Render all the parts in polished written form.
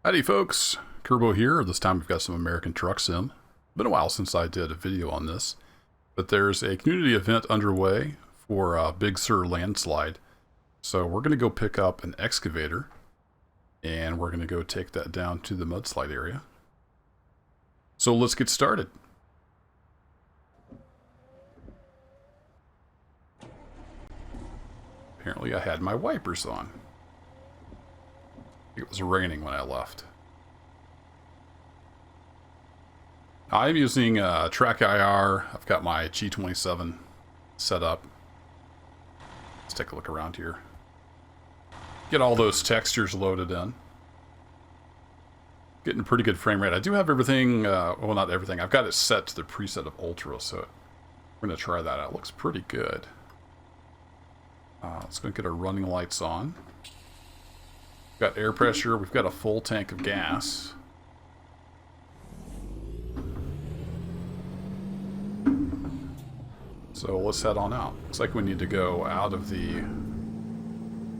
Howdy folks, Kerbo here. This time we've got some American Truck Sim. Been a while since I did a video on this, but there's a community event underway for Big Sur Landslide. So we're going to go pick up an excavator, and we're going to go take that down to the mudslide area. So let's get started. Apparently I had my wipers on. It was raining when I left. I'm using Track IR. I've got my G27 set up. Let's take a look around here. Get all those textures loaded in. Getting a pretty good frame rate. I do have everything, well, not everything. I've got it set to the preset of Ultra, so we're going to try that out. It looks pretty good. Let's go get our running lights on. We've got air pressure. We've got a full tank of gas. So let's head on out. Looks like we need to go out of the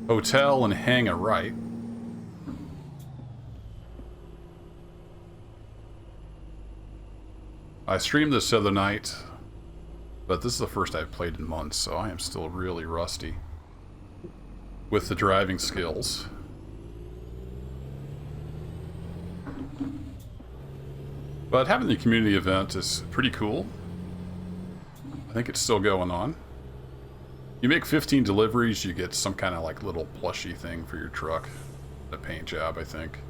hotel and hang a right. I streamed this the other night, but this is the first I've played in months, so I am still really rusty with the driving skills. But having the community event is pretty cool. I think it's still going on. You make 15 deliveries, you get some kind of like little plushy thing for your truck. A paint job, I think.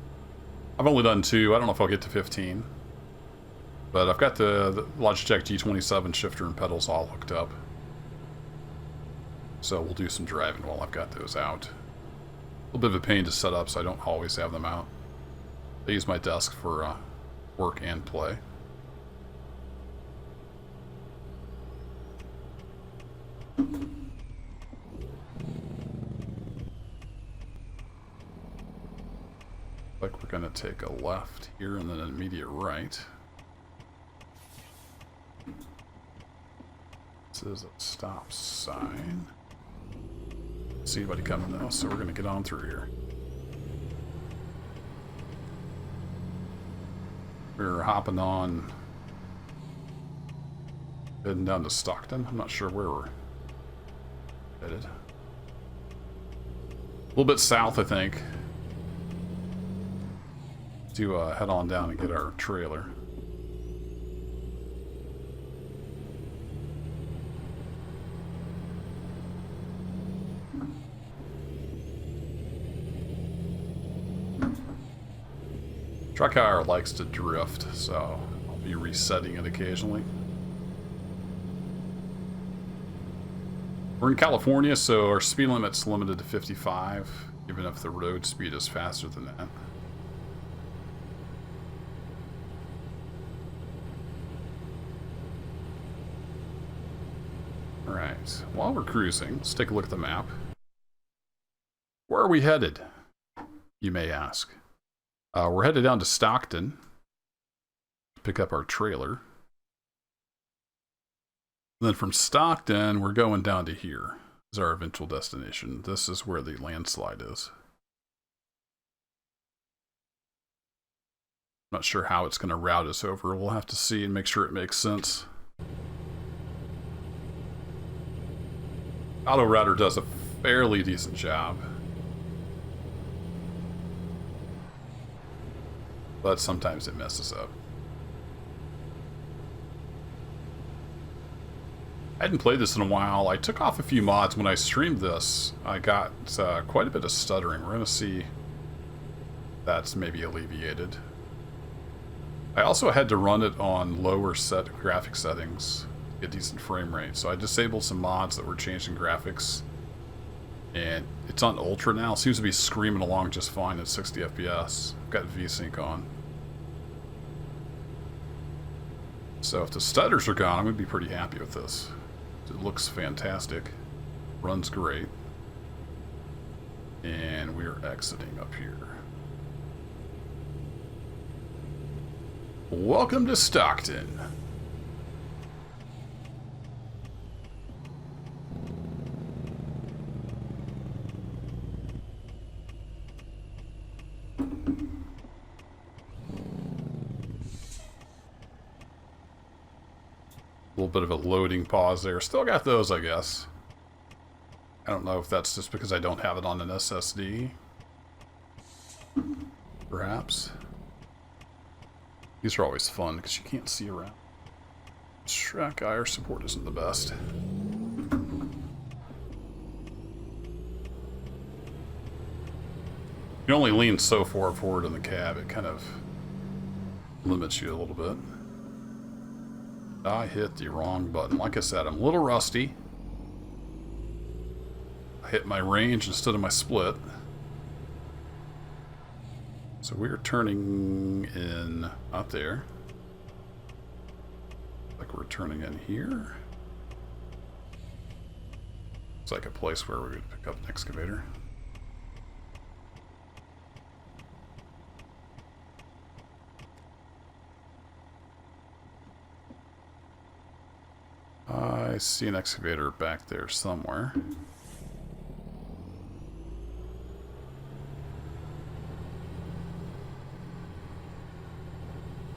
I've only done 2. I don't know if I'll get to 15. But I've got the Logitech G27 shifter and pedals all hooked up. So we'll do some driving while I've got those out. A little bit of a pain to set up, so I don't always have them out. I use my desk for work and play. Like we're gonna take a left here and then an immediate right. This is a stop sign. See anybody coming though, so we're gonna get on through here. We're hopping on, heading down to Stockton. I'm not sure where we're headed. A little bit south, I think. To head on down and get our trailer. Truck Hour likes to drift, so I'll be resetting it occasionally. We're in California, so our speed limit's limited to 55, even if the road speed is faster than that. Alright, while we're cruising, let's take a look at the map. Where are we headed, you may ask? We're headed down to Stockton to pick up our trailer. And then from Stockton, we're going down to here. This is our eventual destination. This is where the landslide is. Not sure how it's going to route us over. We'll have to see and make sure it makes sense. Auto Router does a fairly decent job. But sometimes it messes up. I hadn't played this in a while. I took off a few mods when I streamed this. I got quite a bit of stuttering. We're going to see that's maybe alleviated. I also had to run it on lower set graphic settings to get decent frame rate. So I disabled some mods that were changing graphics. And it's on Ultra now. It seems to be screaming along just fine at 60 FPS. I've got VSync on. So if the stutters are gone, I'm going to be pretty happy with this. It looks fantastic. Runs great. And we're exiting up here. Welcome to Stockton. A little bit of a loading pause there. Still got those, I guess. I don't know if that's just because I don't have it on an SSD. Perhaps. These are always fun because you can't see around. Track IR support isn't the best. You only lean so far forward in the cab, it kind of limits you a little bit. I hit the wrong button. Like I said, I'm a little rusty. I hit my range instead of my split. So we're turning in, not there. Like we're turning in here. It's like a place where we would pick up an excavator. I see an excavator back there somewhere.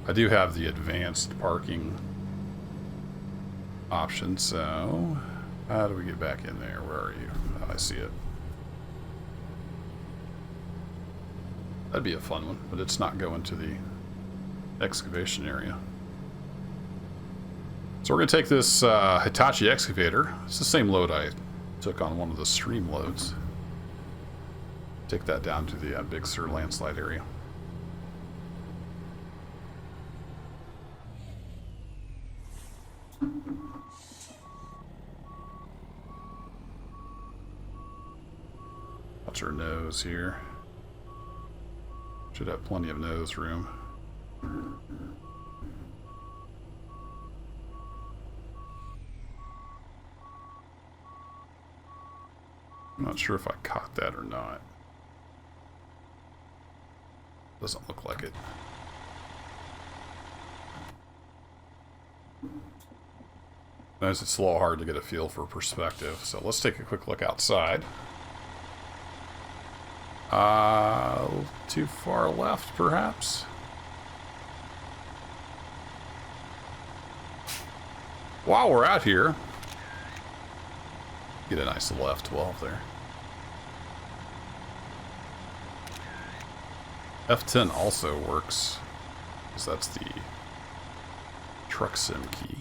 I do have the advanced parking option, so how do we get back in there? Where are you? Oh, I see it. That'd be a fun one, but it's not going to the excavation area. So we're going to take this Hitachi excavator. It's the same load I took on one of the stream loads. Take that down to the Big Sur landslide area. Watch our nose here. Should have plenty of nose room. I'm not sure if I caught that or not. Doesn't look like it. Sometimes it's a little hard to get a feel for perspective, so let's take a quick look outside. Too far left, perhaps? While we're out here, get a nice little F12 there. F10 also works, because that's the truck sim key.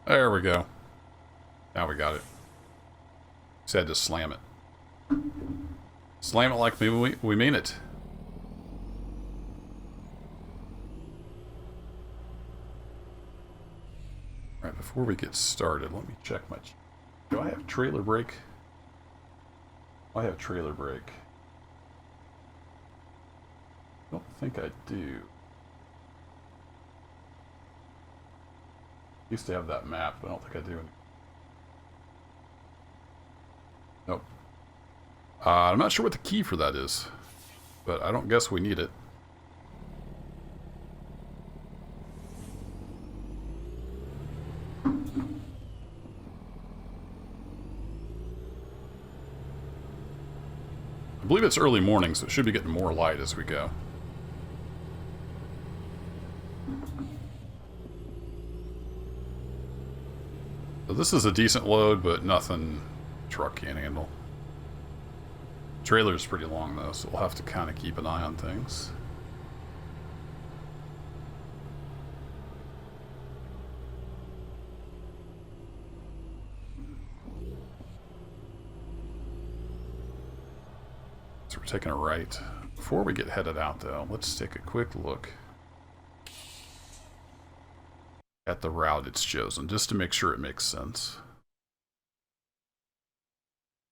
There we go. Now we got it. Just had to slam it. Slam it like we mean it. Alright, before we get started, let me check my... Do I have trailer brake? I have trailer brake. I don't think I do. Used to have that map, but I don't think I do. Nope. I'm not sure what the key for that is, but I don't guess we need it. I believe it's early morning, so it should be getting more light as we go. So this is a decent load, but nothing truck can't handle. Trailer's pretty long though, so we'll have to kind of keep an eye on things. So we're taking a right. Before we get headed out though, let's take a quick look at the route it's chosen, just to make sure it makes sense.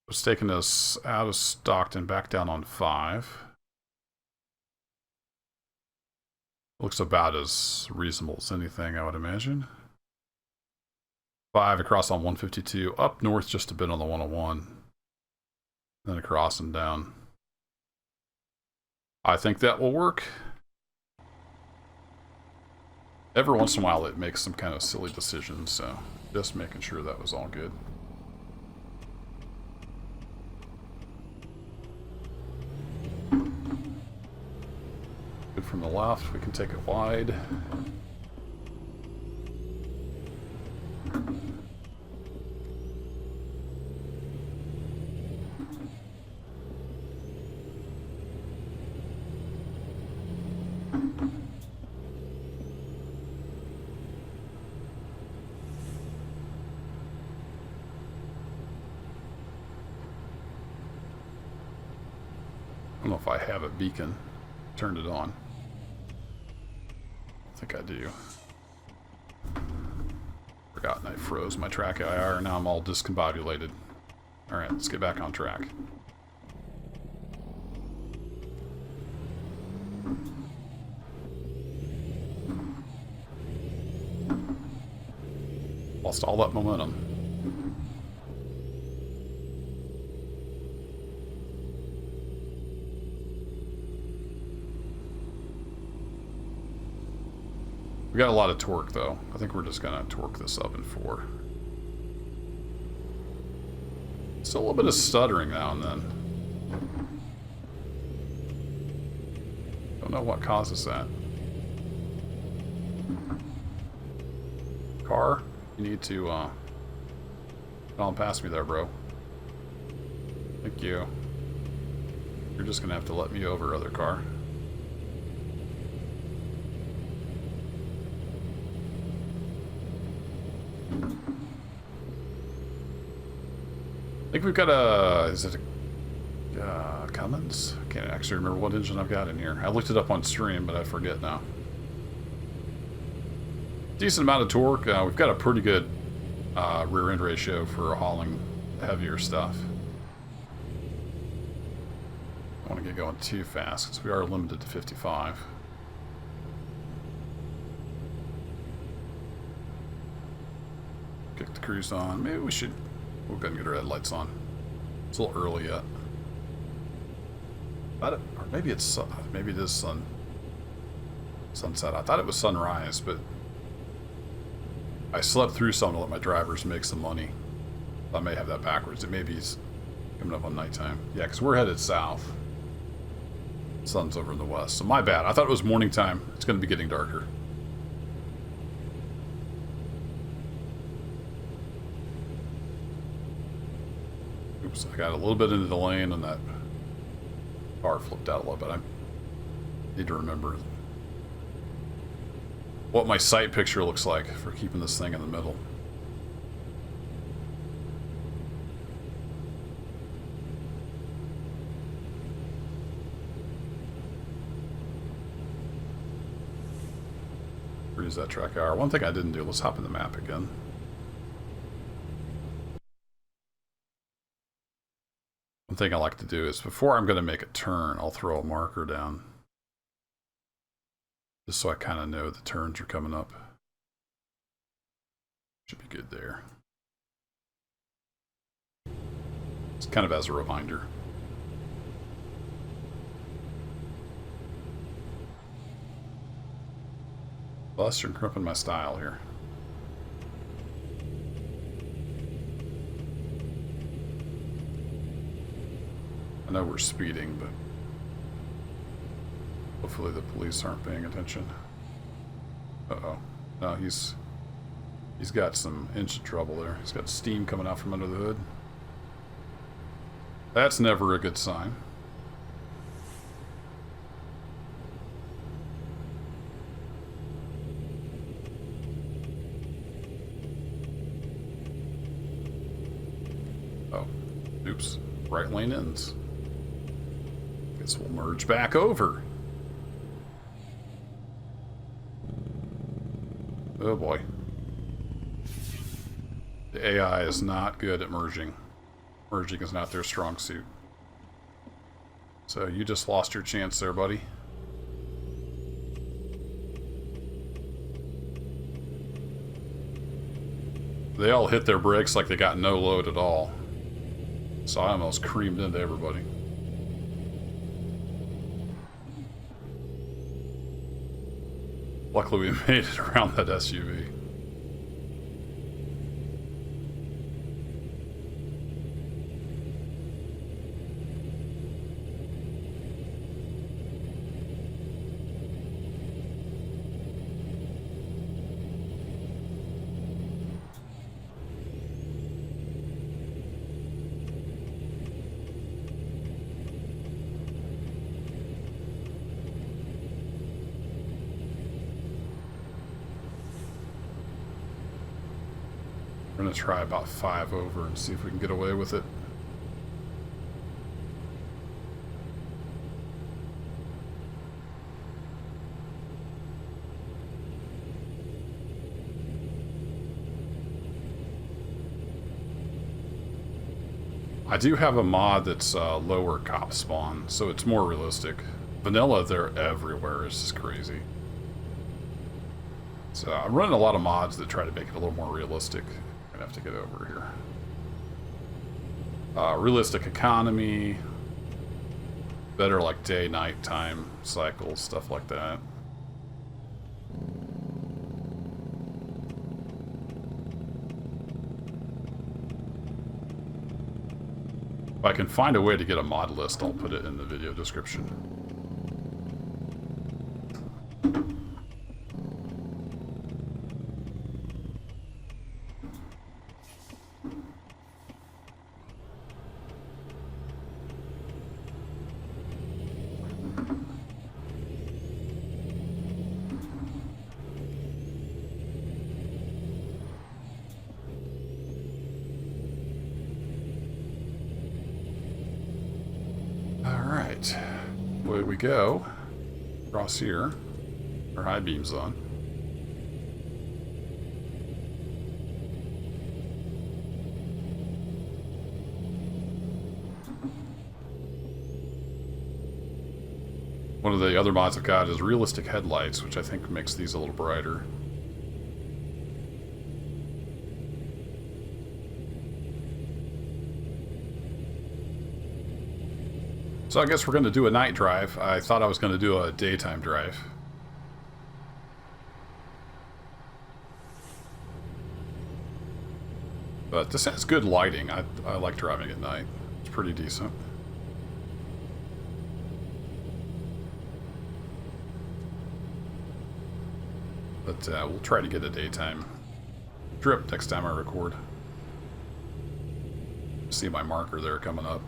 It's taking us out of Stockton, back down on 5. Looks about as reasonable as anything, I would imagine. 5 across on 152, up north just a bit on the 101. Then across and down. I think that will work. Every once in a while it makes some kind of silly decisions, so just making sure that was all good. Good from the left, we can take it wide. I don't know if I have a beacon. Turned it on. I think I do. Forgotten I froze my track IR, and now I'm all discombobulated. Alright, let's get back on track. Lost all that momentum. We got a lot of torque, though. I think we're just gonna torque this up in 4. Still a little bit of stuttering now and then. Don't know what causes that. Car, you need to, come on past me there, bro. Thank you. You're just gonna have to let me over, other car. I think we've got a... is it a Cummins? I can't actually remember what engine I've got in here. I looked it up on stream, but I forget now. Decent amount of torque. We've got a pretty good rear end ratio for hauling heavier stuff. I don't want to get going too fast because we are limited to 55. Kick the cruise on. Maybe we should... we'll go and get our headlights on. It's a little early yet. Or maybe it's maybe it is sunset. I thought it was sunrise, but I slept through some to let my drivers make some money. I may have that backwards. It may be coming up on nighttime. Yeah, because we're headed south. Sun's over in the west. So my bad. I thought it was morning time. It's going to be getting darker. Oops, I got a little bit into the lane and that car flipped out a little bit. I need to remember what my sight picture looks like for keeping this thing in the middle. Use that track hour. One thing I didn't do, let's hop in the map again. One thing I like to do is before I'm going to make a turn, I'll throw a marker down. Just so I kind of know the turns are coming up. Should be good there. It's kind of as a reminder. Plus, you're crimping my style here. I know we're speeding, but hopefully the police aren't paying attention. Uh-oh. No, he's got some engine trouble there. He's got steam coming out from under the hood. That's never a good sign. Oh, oops. Right lane ends. Guess we'll merge back over. Oh boy. The AI is not good at merging. Merging is not their strong suit. So you just lost your chance there, buddy. They all hit their brakes like they got no load at all. So I almost creamed into everybody. Luckily we made it around that SUV. We're going to try about 5 over and see if we can get away with it. I do have a mod that's lower cop spawn, so it's more realistic. Vanilla, they're everywhere. It's just crazy. So I'm running a lot of mods that try to make it a little more realistic. I'm gonna have to get over here. Realistic economy, better like day-night time cycles, stuff like that. If I can find a way to get a mod list, I'll put it in the video description. Away we go. Across here. Our high beam's on. One of the other mods I've got is realistic headlights, which I think makes these a little brighter. So I guess we're going to do a night drive. I thought I was going to do a daytime drive. But this has good lighting. I like driving at night. It's pretty decent. But we'll try to get a daytime trip next time I record. See my marker there coming up.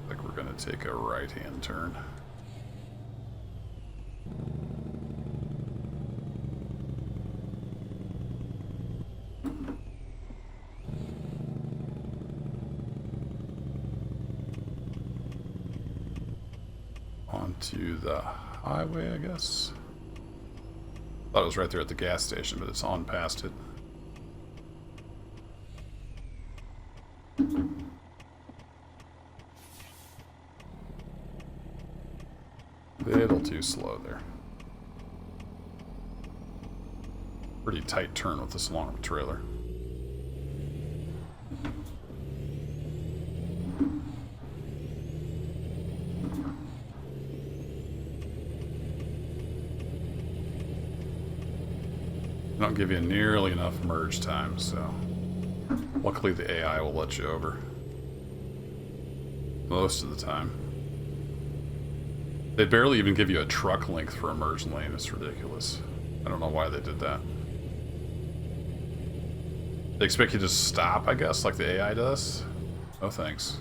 Like we're going to take a right-hand turn. Onto the highway, I guess. Thought it was right there at the gas station, but it's on past it. Little too slow there. Pretty tight turn with this long trailer. Don't give you nearly enough merge time, so luckily the AI will let you over most of the time. They barely even give you a truck length for a merge lane. It's ridiculous. I don't know why they did that. They expect you to stop, I guess, like the AI does? No thanks.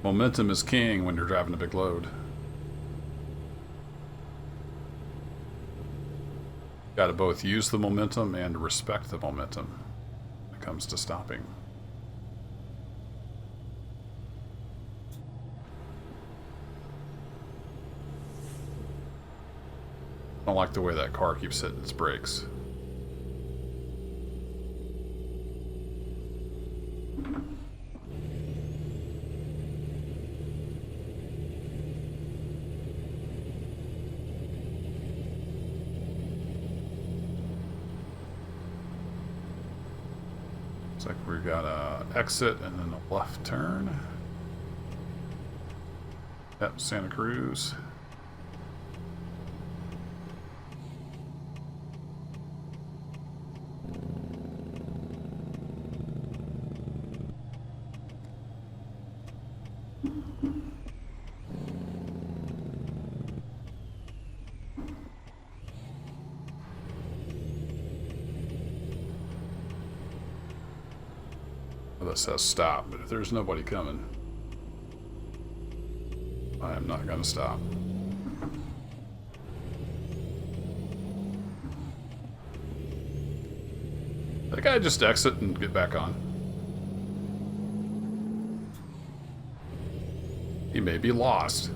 Momentum is king when you're driving a big load. Got to both use the momentum and respect the momentum when it comes to stopping. I don't like the way that car keeps hitting its brakes. Looks like we got a exit and then a left turn. Yep, Santa Cruz. Well, that says stop, but if there's nobody coming, I am not going to stop. I think I just exit and get back on. He may be lost.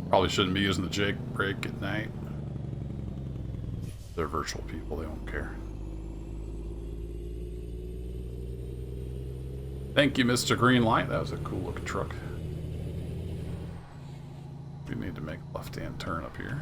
Probably shouldn't be using the Jake brake at night. They're virtual people, they won't care. Thank you, Mr. Green Light. That was a cool looking truck. We need to make a left-hand turn up here.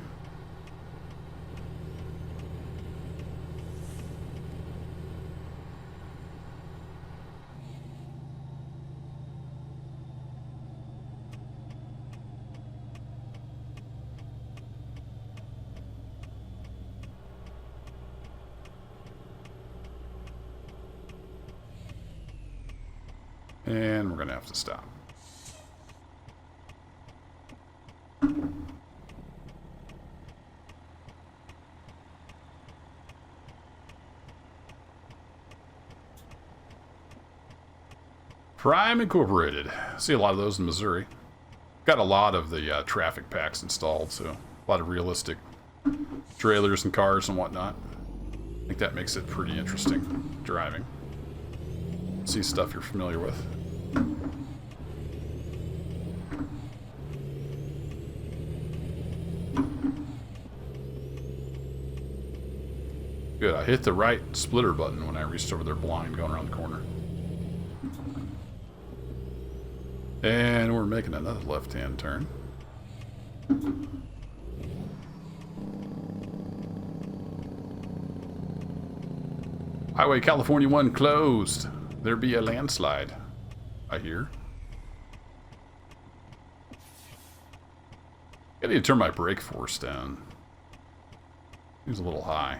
And we're going to have to stop. Prime Incorporated. See a lot of those in Missouri. Got a lot of the traffic packs installed, so a lot of realistic trailers and cars and whatnot. I think that makes it pretty interesting driving. See stuff you're familiar with. Good, I hit the right splitter button when I reached over their blind going around the corner. And we're making another left-hand turn. Highway California 1 closed. There be a landslide, I hear. I need to turn my brake force down. Seems a little high.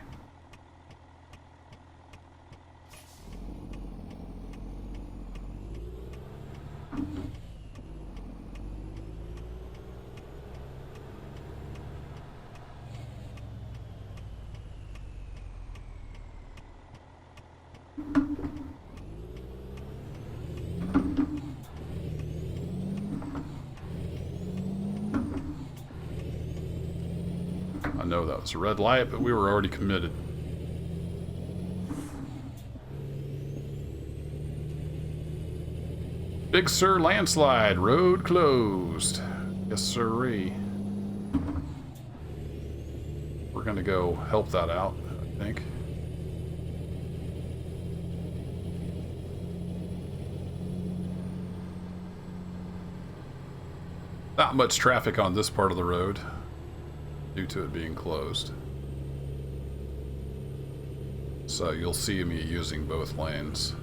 I know that was a red light, but we were already committed. Big Sur landslide, road closed. Yes, sirree. We're gonna go help that out, I think. Not much traffic on this part of the road due to it being closed. So you'll see me using both lanes.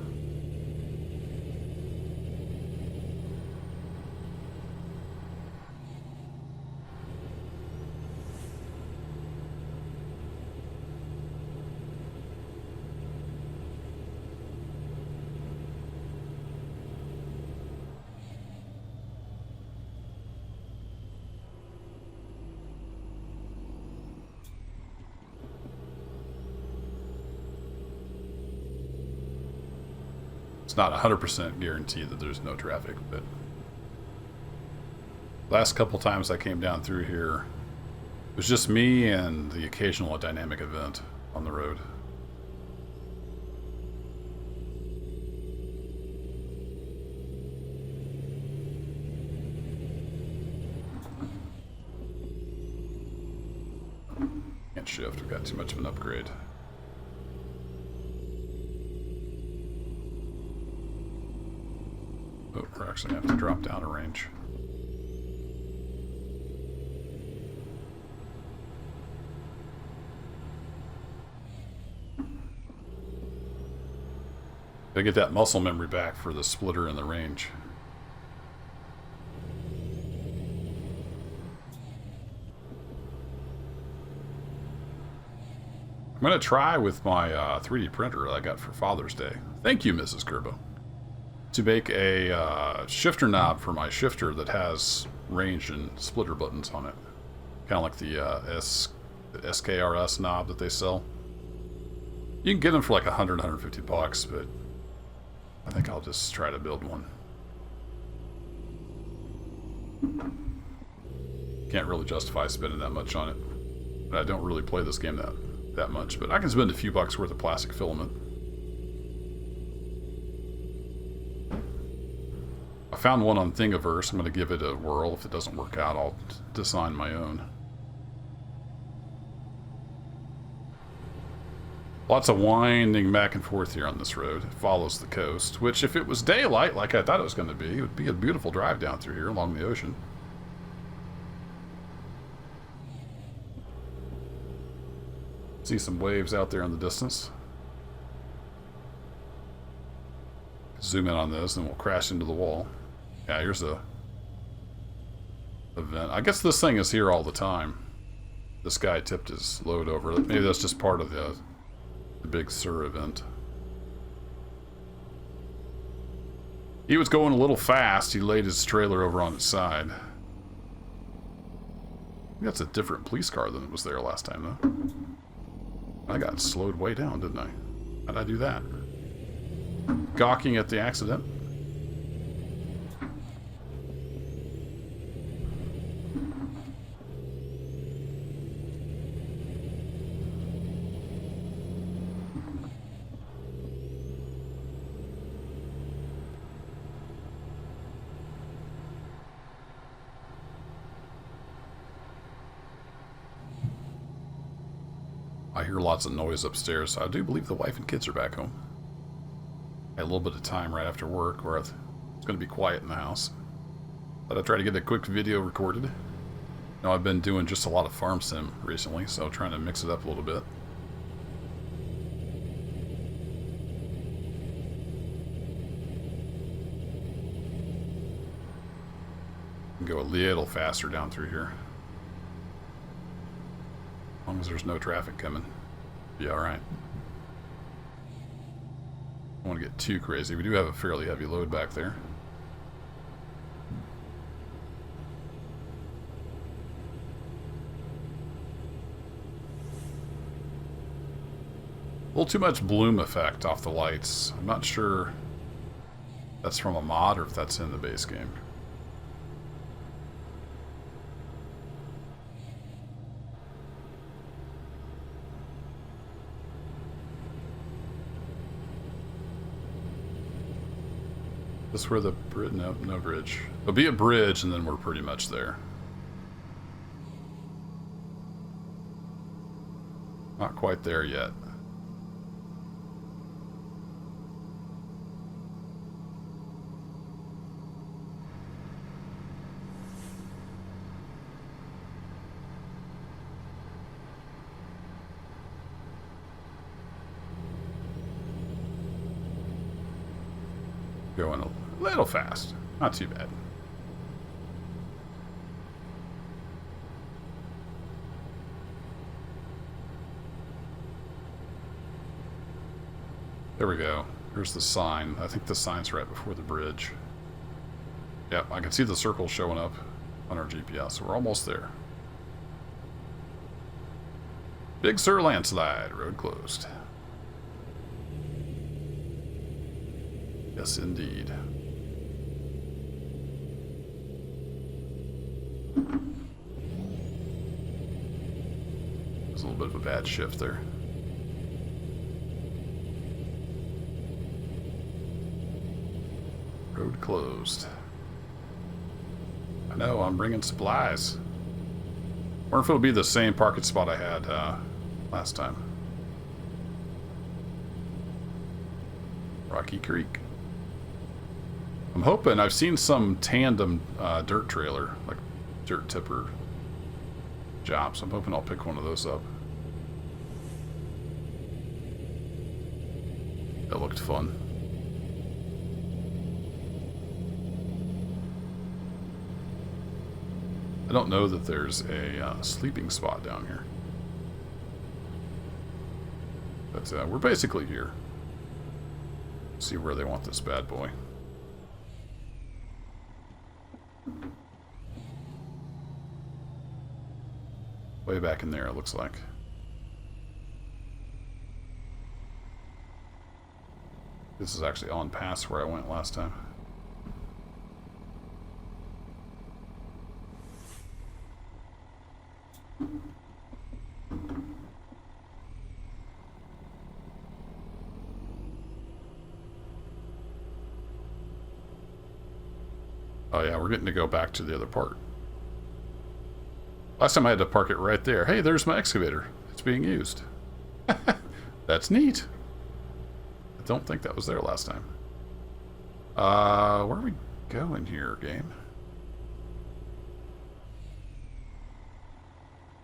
It's not 100% guaranteed that there's no traffic, but last couple times I came down through here, it was just me and the occasional dynamic event on the road. Can't can't shift. We've got too much of an upgrade. Oh, we're actually going to have to drop down a range. Gotta get that muscle memory back for the splitter and the range. I'm going to try with my 3D printer I got for Father's Day. Thank you, Mrs. Gerbo. To make a shifter knob for my shifter that has range and splitter buttons on it. Kind of like the SKRS knob that they sell. You can get them for like 100, 150 bucks, but I think I'll just try to build one. Can't really justify spending that much on it. But I don't really play this game that much, but I can spend a few bucks worth of plastic filament. I found one on Thingiverse. I'm going to give it a whirl. If it doesn't work out, I'll design my own. Lots of winding back and forth here on this road. It follows the coast, which if it was daylight like I thought it was going to be, it would be a beautiful drive down through here along the ocean. See some waves out there in the distance. Zoom in on this and we'll crash into the wall. Yeah, here's a event. I guess this thing is here all the time. This guy tipped his load over. Maybe that's just part of the Big Sur event. He was going a little fast. He laid his trailer over on its side. That's a different police car than it was there last time, though. I got slowed way down, didn't I? How'd I do that? Gawking at the accident. I hear lots of noise upstairs. I do believe the wife and kids are back home. I had a little bit of time right after work where it's going to be quiet in the house. But I try to get a quick video recorded. You know, I've been doing just a lot of farm sim recently, so trying to mix it up a little bit. Go a little faster down through here. As long as there's no traffic coming. Be alright. Don't want to get too crazy. We do have a fairly heavy load back there. A little too much bloom effect off the lights. I'm not sure if that's from a mod or if that's in the base game. This where the bridge? No, no bridge. There'll be a bridge, and then we're pretty much there. Not quite there yet. Going a little fast. Not too bad. There we go. Here's the sign. I think the sign's right before the bridge. Yep, I can see the circle showing up on our GPS, so we're almost there. Big Sur landslide. Road closed. Yes, indeed. There's a little bit of a bad shift there. Road closed. I know, I'm bringing supplies. I wonder if it'll be the same parking spot I had last time. Rocky Creek. I'm hoping, I've seen some tandem dirt trailer, like dirt tipper jobs. I'm hoping I'll pick one of those up. That looked fun. I don't know that there's a sleeping spot down here. But we're basically here. See where they want this bad boy. Way back in there, it looks like. This is actually on past where I went last time. Oh yeah, we're getting to go back to the other part. Last time I had to park it right there. Hey, there's my excavator. It's being used. That's neat. I don't think that was there last time. Where are we going here, game?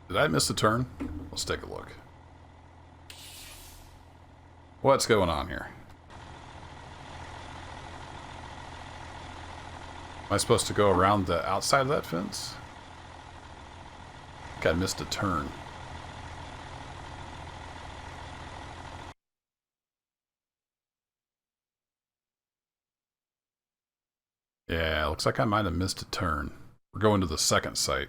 Did I miss a turn? Let's take a look. What's going on here? Am I supposed to go around the outside of that fence? I think I missed a turn. Yeah, looks like I might have missed a turn. We're going to the second site.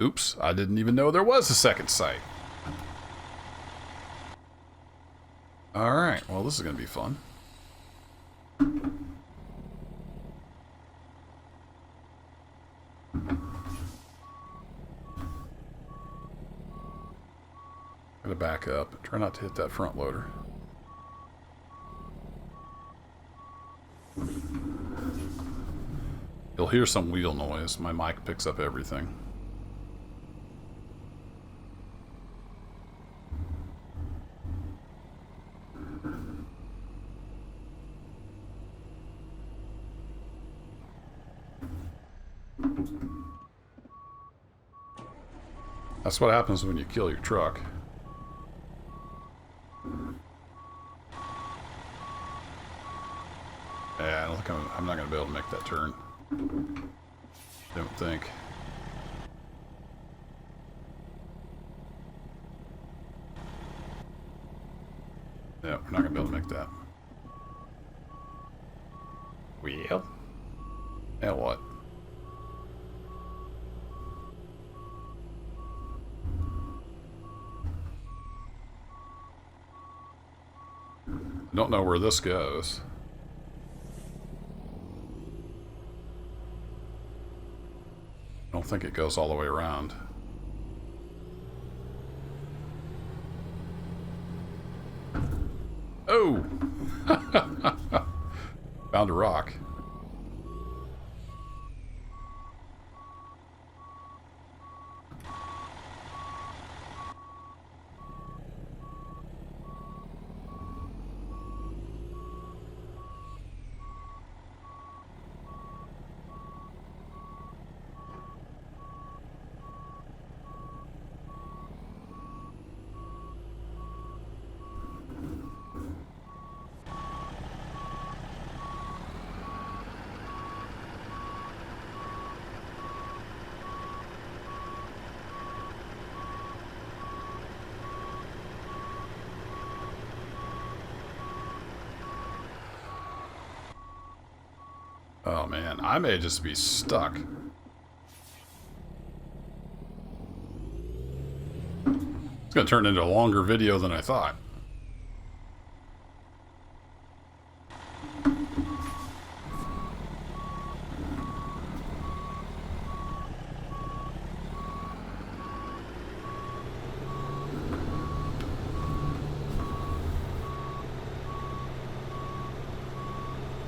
Oops, I didn't even know there was a second site. Alright, well this is going to be fun. Gotta back up. Try not to hit that front loader. You'll hear some wheel noise. My mic picks up everything. That's what happens when you kill your truck. Yeah, I don't think I'm not going to be able to make that turn. Don't think. Yeah, we're not going to be able to make that. Well? Now what? I don't know where this goes. I don't think it goes all the way around. Oh! Found a rock. Oh man, I may just be stuck. It's gonna turn into a longer video than I thought.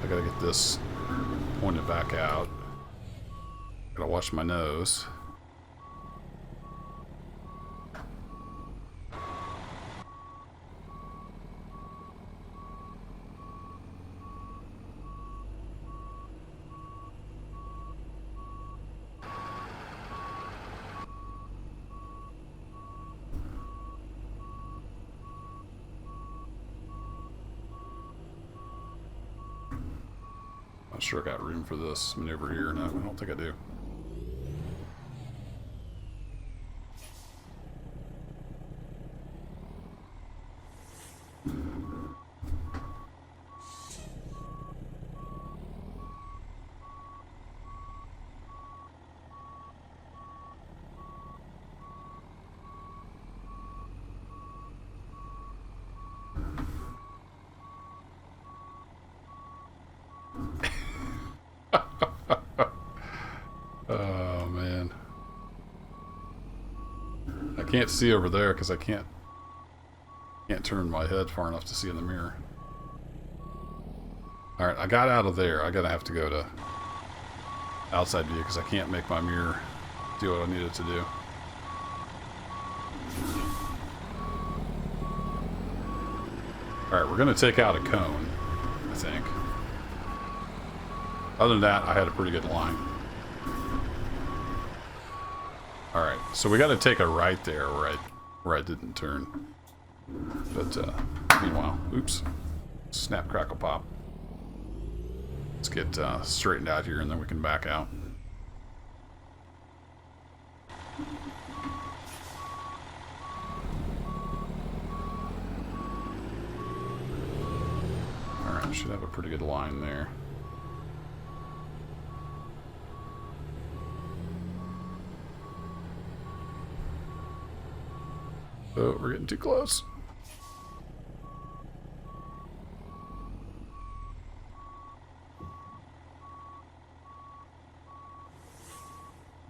I gotta get this pointed back out. Gotta watch my nose. Not sure I got room for this maneuver here. No, I don't think I do. Oh, man. I can't see over there because I can't turn my head far enough to see in the mirror. Alright, I got out of there. I gotta have to go to outside view because I can't make my mirror do what I need it to do. Alright, we're gonna take out a cone, I think. Other than that, I had a pretty good line. Alright, so we gotta take a right there where I didn't turn. But, meanwhile, oops. Snap, crackle, pop. Let's get straightened out here and then we can back out. Alright, should have a pretty good line there. Oh, we're getting too close.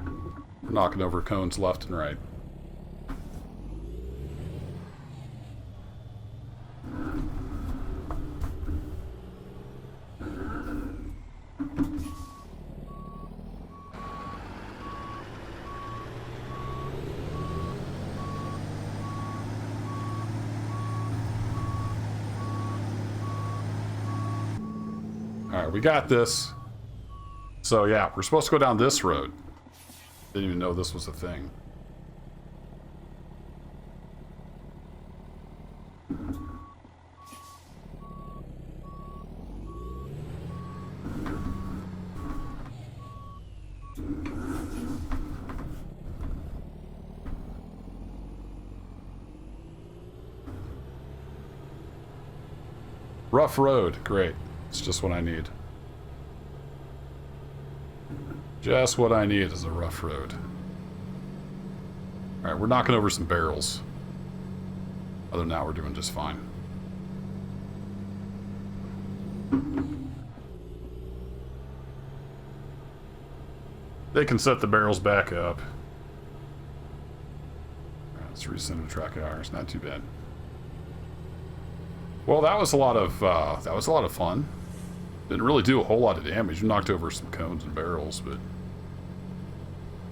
We're knocking over cones left and right. Alright, we got this. So yeah, we're supposed to go down this road. Didn't even know this was a thing. Rough road, great. It's just what I need. Just what I need is a rough road. Alright, we're knocking over some barrels. Other than that, we're doing just fine. They can set the barrels back up. Alright, let's recenter track hours. Not too bad. Well, that was a lot of fun. Didn't really do a whole lot of damage. We knocked over some cones and barrels, but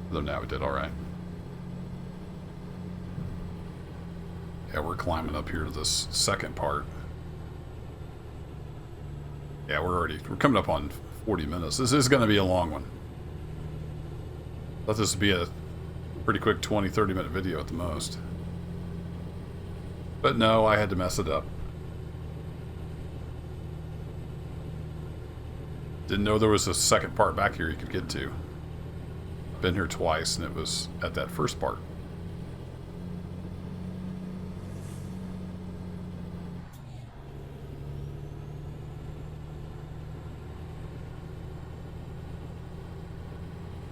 other than that, we did all right. Yeah, we're climbing up here to this second part. Yeah, we're coming up on 40 minutes. This is going to be a long one. Thought this would be a pretty quick 20-30 minute video at the most. But no, I had to mess it up. Didn't know there was a second part back here you could get to. Been here twice and it was at that first part.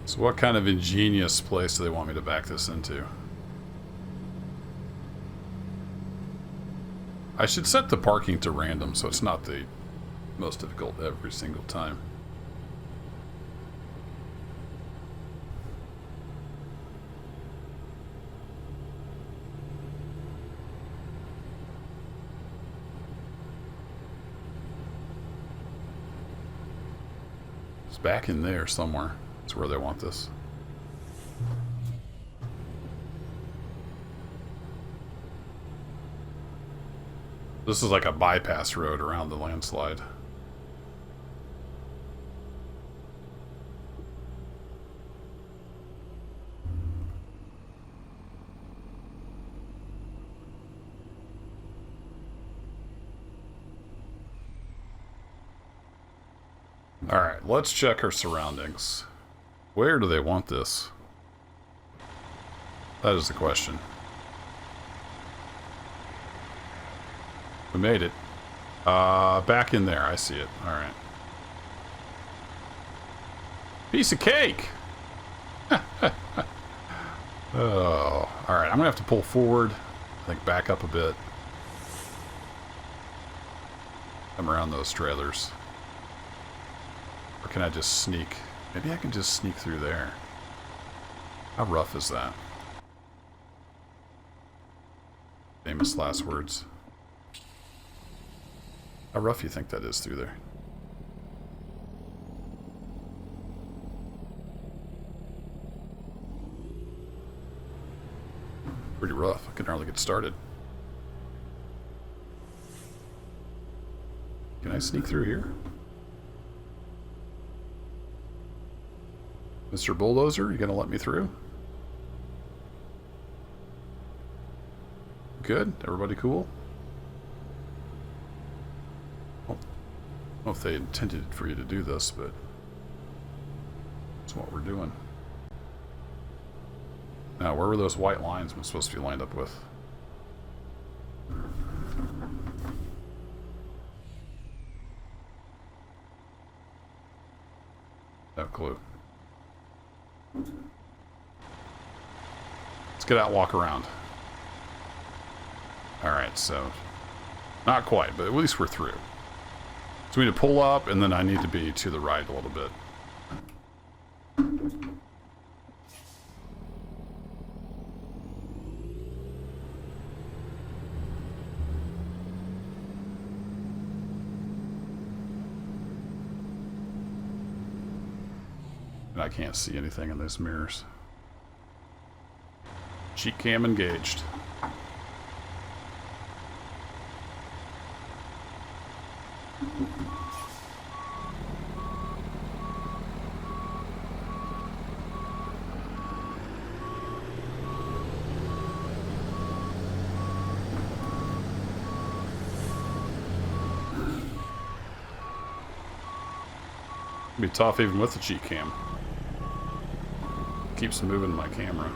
So what kind of ingenious place do they want me to back this into? I should set the parking to random so it's not the most difficult every single time. It's back in there somewhere. It's where they want this. This is like a bypass road around the landslide. Alright, let's check our surroundings. Where do they want this? That is the question. We made it. Back in there. I see it. Alright. Piece of cake! Oh, alright. I'm gonna have to pull forward. I think back up a bit. Come around those trailers. Or can I just sneak? Maybe I can just sneak through there. How rough is that? Famous last words. How rough you think that is through there? Pretty rough. I can hardly get started. Can I sneak through here? Mr. Bulldozer, you gonna let me through? Good? Everybody cool? I don't know if they intended for you to do this, but that's what we're doing. Now, where were those white lines I'm supposed to be lined up with? No clue. Let's get out and walk around. Alright, so not quite, but at least we're through. So we need to pull up, and then I need to be to the right a little bit. And I can't see anything in those mirrors. Cheek cam engaged. It'd be tough even with the cheek cam. Keeps moving my camera.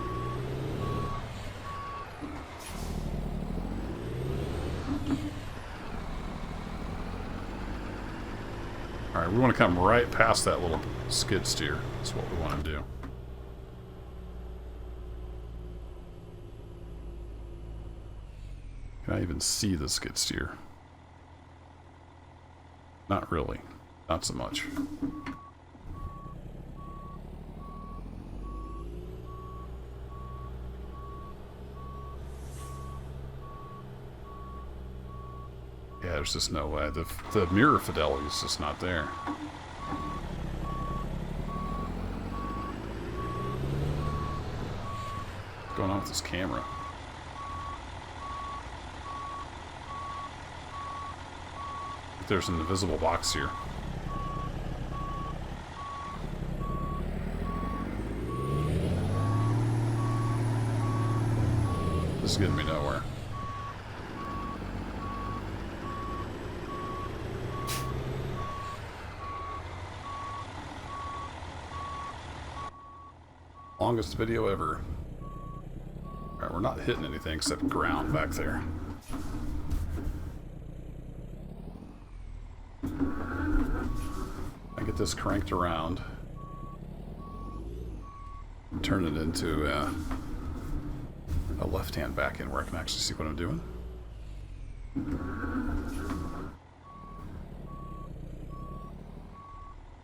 Alright, we want to come right past that little skid steer. That's what we want to do. Can I even see the skid steer? Not really. Not so much. Yeah, there's just no way. The mirror fidelity is just not there. What's going on with this camera? There's an invisible box here. This is getting me nowhere. Longest video ever. Alright, we're not hitting anything except ground back there. I get this cranked around and turn it into a left-hand back end where I can actually see what I'm doing.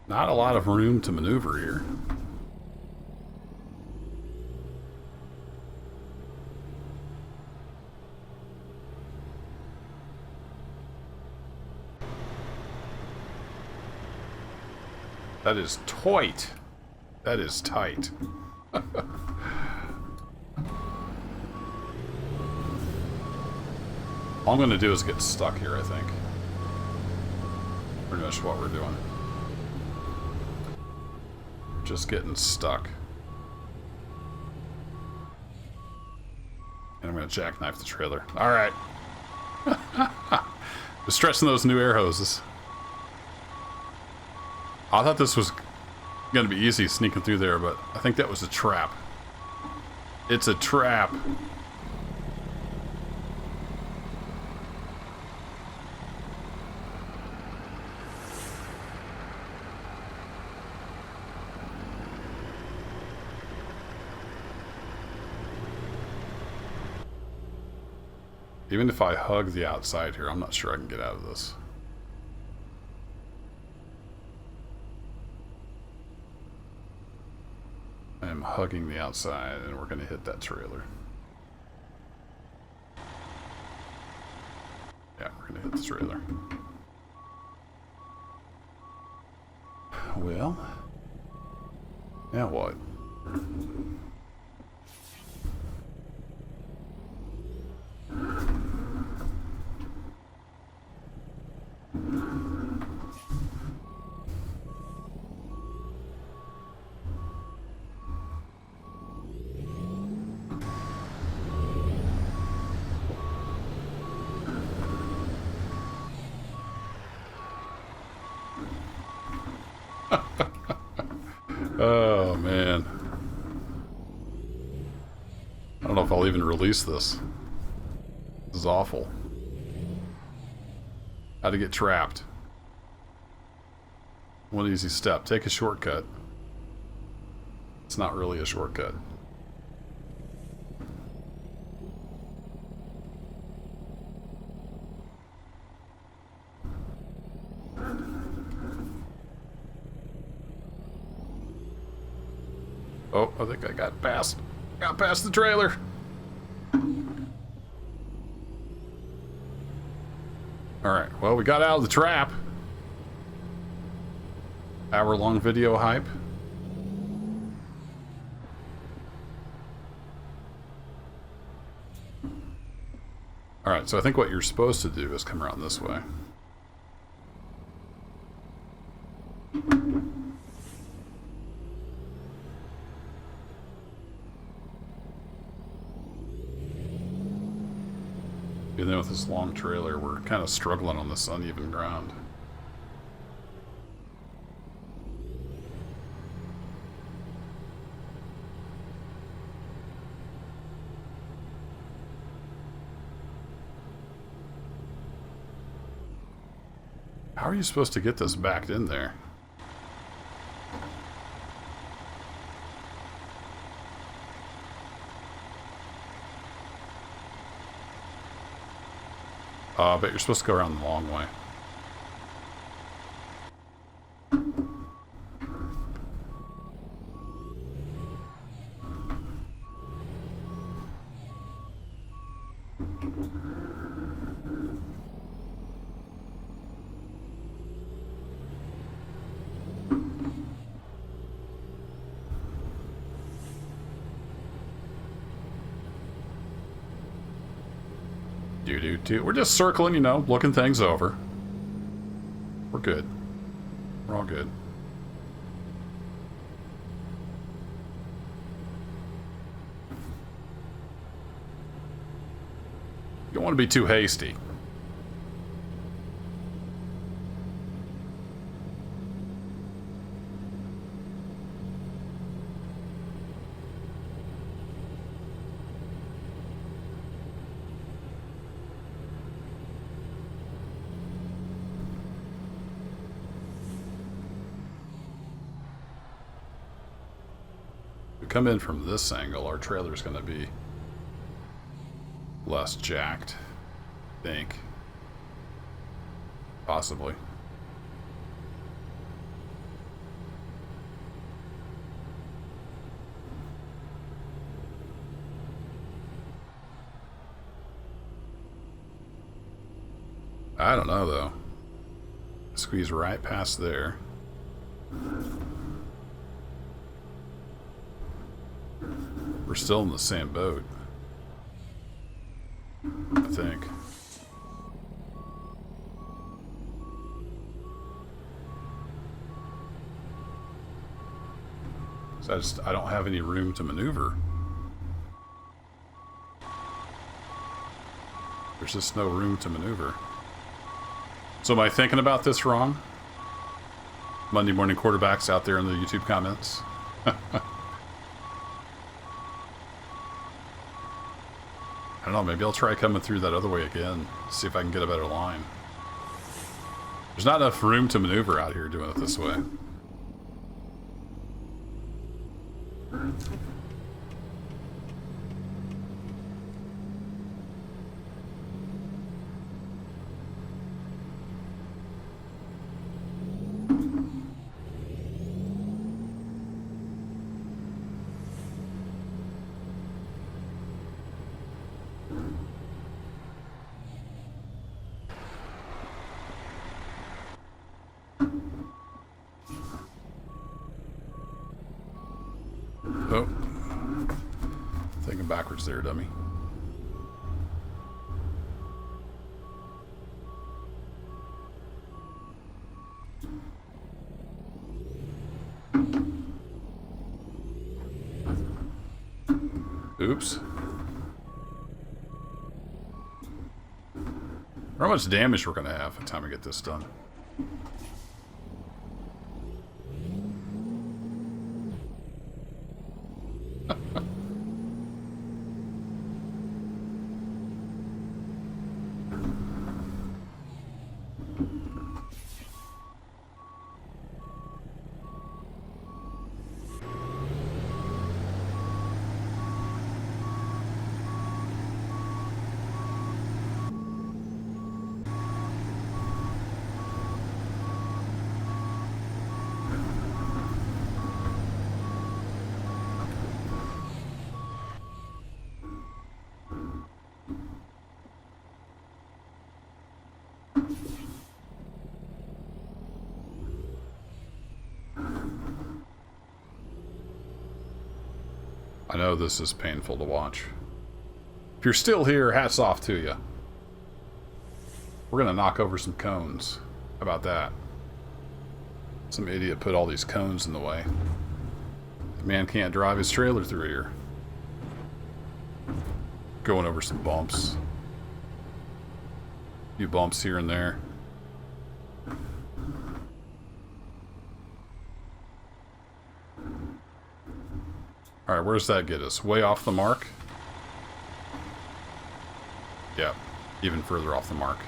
Not a lot of room to maneuver here. That is tight. That is tight. All I'm going to do is get stuck here, I think. Pretty much what we're doing. Just getting stuck. And I'm going to jackknife the trailer. Alright. Just stretching those new air hoses. I thought this was going to be easy sneaking through there, but I think that was a trap. It's a trap. Even if I hug the outside here, I'm not sure I can get out of this. I am hugging the outside, and we're going to hit that trailer. Yeah, we're going to hit the trailer. Well, now what? Oh, man. I don't know if I'll even release this. This is awful. How to get trapped. One easy step. Take a shortcut. It's not really a shortcut. Oh, I think I got past the trailer. Alright, well, we got out of the trap. Hour-long video hype. Alright, so I think what you're supposed to do is come around this way. Even though with this long trailer, we're kind of struggling on this uneven ground. How are you supposed to get this backed in there? But you're supposed to go around the long way. We're just circling, you know, looking things over. We're good. We're all good. You don't want to be too hasty. Come in from this angle, our trailer's going to be less jacked, I think. Possibly. I don't know, though. Squeeze right past there. We're still in the same boat, I think. So I don't have any room to maneuver. There's just no room to maneuver. So am I thinking about this wrong? Monday morning quarterbacks out there in the YouTube comments. I don't know, maybe I'll try coming through that other way again. See if I can get a better line. There's not enough room to maneuver out here doing it this way. Oh. Thinking backwards there, dummy. Oops. How much damage we're gonna have by the time we get this done. I know this is painful to watch. If you're still here, hats off to you. We're gonna knock over some cones. How about that? Some idiot put all these cones in the way. The man can't drive his trailer through here. Going over some bumps. A few bumps here and there. Alright, where does that get us? Way off the mark? Yeah, even further off the mark.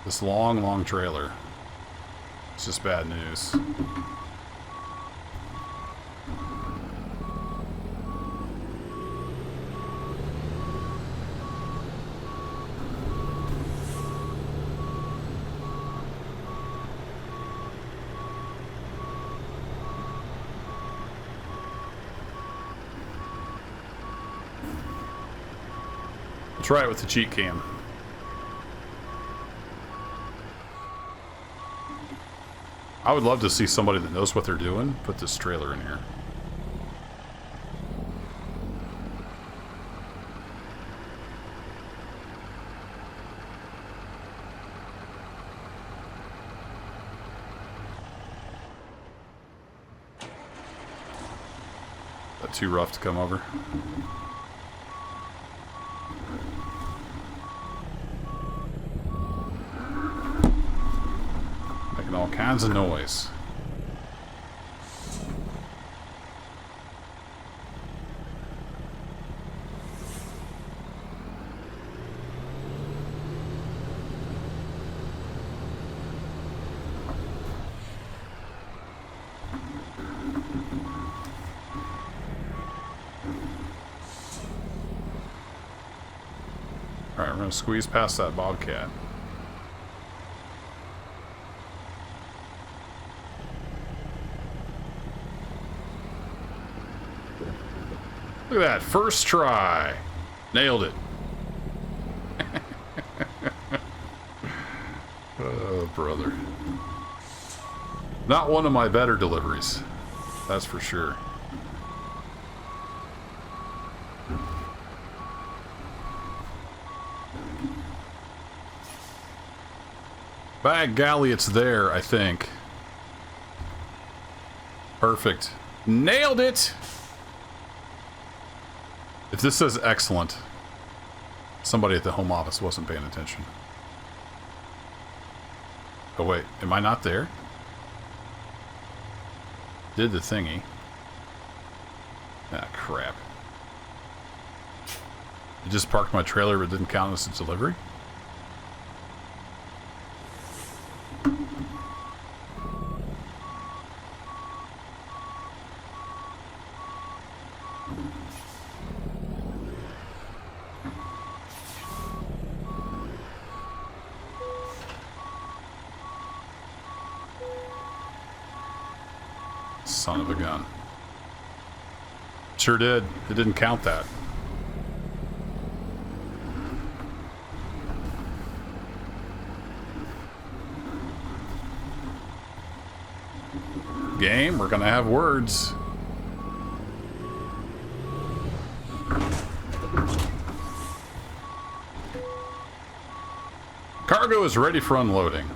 This long, long trailer. It's just bad news. Try it with the cheat cam. I would love to see somebody that knows what they're doing put this trailer in here. Is that too rough to come over? All kinds of noise. All right, we're gonna squeeze past that Bobcat. Look at that, first try. Nailed it. Oh, brother. Not one of my better deliveries. That's for sure. By golly, it's there, I think. Perfect. Nailed it! If this says excellent, somebody at the home office wasn't paying attention. Oh wait, am I not there? Did the thingy. Ah, crap. It just parked my trailer but didn't count as a delivery? Son of a gun. Sure did. It didn't count that. Game, we're gonna have words. Cargo is ready for unloading.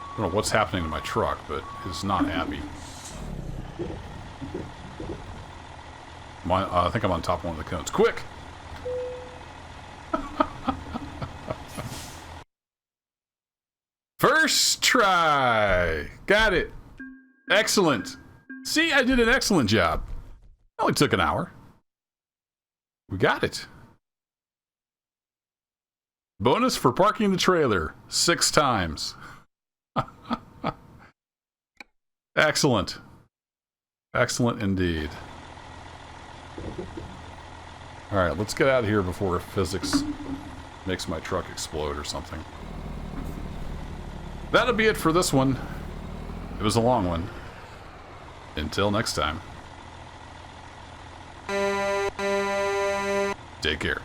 I don't know what's happening to my truck, but it's not happy. I think I'm on top of one of the cones. Quick! First try! Got it. Excellent. See, I did an excellent job. It only took an hour. We got it. Bonus for parking the trailer 6 times. Excellent. Excellent indeed. Alright, let's get out of here before physics makes my truck explode or something. That'll be it for this one. It was a long one. Until next time. Take care.